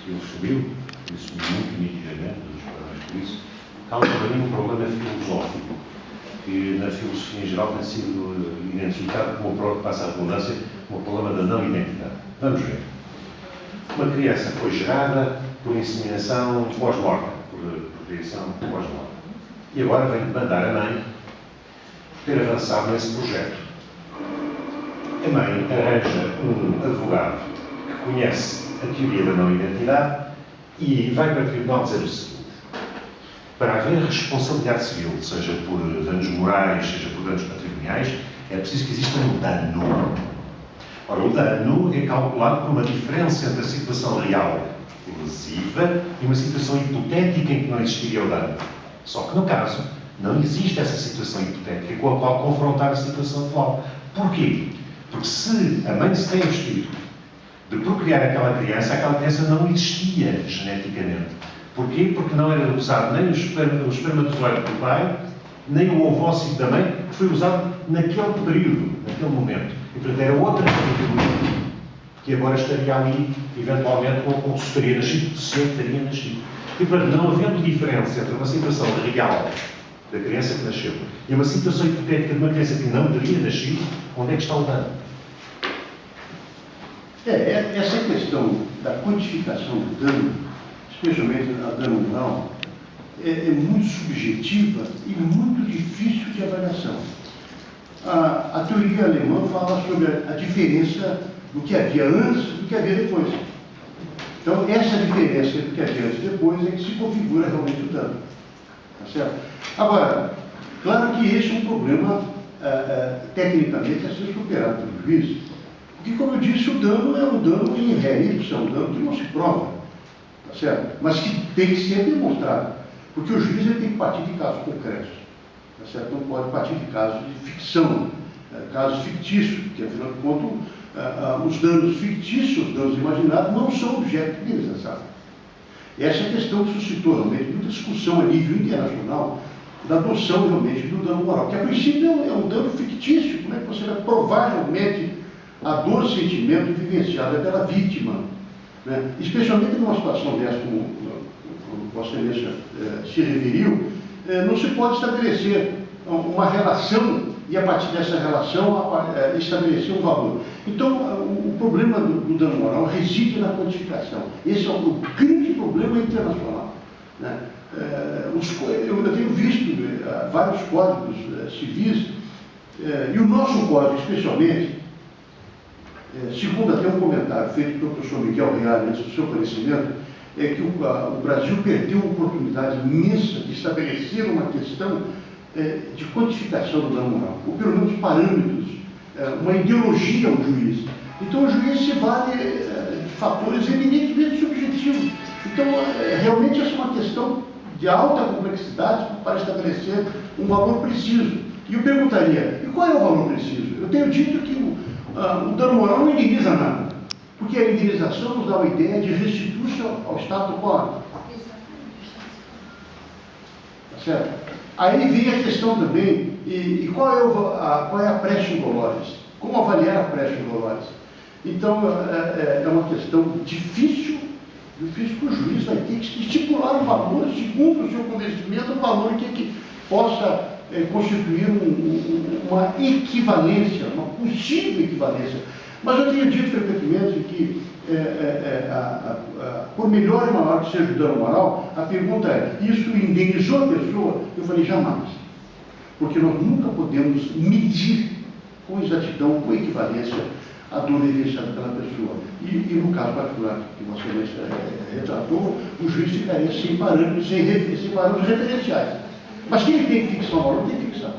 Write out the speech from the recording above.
ele subiu, disse muito nitidamente, dos parabéns por isso, causa para mim um problema filosófico, que na filosofia em geral tem sido identificado como o próprio, passa a redundância, como o problema da não identidade. Vamos ver. Uma criança foi gerada por inseminação pós-morte, por criação pós-morte. E agora vem demandar a mãe ter avançado nesse projeto. A mãe arranja um advogado que conhece a teoria da não identidade e vai para o tribunal dizer o seguinte: para haver responsabilidade civil, seja por danos morais, seja por danos patrimoniais, é preciso que exista um dano. Ora, o dano é calculado por uma diferença entre a situação real lesiva e uma situação hipotética em que não existiria o dano. Só que, no caso, não existe essa situação hipotética com a qual confrontar a situação atual. Porquê? Porque se a mãe se tem vestido de procriar aquela criança não existia geneticamente. Porquê? Porque não era usado nem o espermatozoide do pai, nem o ovócito da mãe, que foi usado naquele período, naquele momento. E, portanto, era outra categoria que agora estaria ali, eventualmente, ou se teria nascido, se teria nascido. E, portanto, não havendo diferença entre uma situação real da criança que nasceu e uma situação hipotética de uma criança que não teria nascido, onde é que está o dano? Essa questão da quantificação do dano, especialmente a dano moral, é muito subjetiva e muito difícil de avaliação. A teoria alemã fala sobre a diferença do que havia antes e do que havia depois. Então, essa diferença do que havia antes e depois é que se configura realmente o dano. Tá certo? Agora, claro que esse é um problema, tecnicamente, a ser superado pelo juiz. Porque, como eu disse, o dano é um dano em ré ipsa, é um dano que não se prova. Tá certo? Mas que tem que ser demonstrado. Porque o juiz ele tem que partir de casos concretos. Tá certo? Não pode partir de casos de ficção, casos fictícios, porque, afinal de contas, os danos fictícios, os danos imaginados, não são objeto de indenização. Essa é a questão que suscitou realmente muita discussão a nível internacional da noção realmente do dano moral, que a princípio é um dano fictício. Como é que você vai provar realmente a dor, sentimento vivenciada pela vítima? Né? Especialmente numa situação dessa, como Vossa Excelência se referiu, não se pode estabelecer uma relação e, a partir dessa relação, estabelecer um valor. Então, o problema do dano moral reside na quantificação. Esse é o grande problema internacional. Né? Eu tenho visto vários códigos civis, e o nosso código, especialmente, segundo até um comentário feito pelo professor Miguel Reale antes do seu falecimento, é que o Brasil perdeu uma oportunidade imensa de estabelecer uma questão de quantificação do dano moral, ou pelo menos parâmetros, uma ideologia ao juiz. Então, o juiz se vale de fatores eminentemente subjetivos. Então, realmente, essa é uma questão de alta complexidade para estabelecer um valor preciso. E eu perguntaria, e qual é o valor preciso? Eu tenho dito que o dano moral não indeniza nada, porque a indenização nos dá uma ideia de restituir ao status quo. Tá certo? Aí vem a questão também, e qual é a praxe indolores? Como avaliar a praxe indolores? Então, é uma questão difícil que o juiz vai ter que estipular um valor, segundo o seu convencimento, um valor que possa constituir uma equivalência, uma possível equivalência. Mas eu tenho dito frequentemente que, por melhor e maior que seja o dano moral, a pergunta é: isso indenizou a pessoa? Eu falei: jamais. Porque nós nunca podemos medir com exatidão, com equivalência, a dor vivenciada pela pessoa. E no caso particular que você retratou, o juiz ficaria sem parâmetros, sem parâmetros referenciais. Mas quem tem que fixar o valor tem que fixar.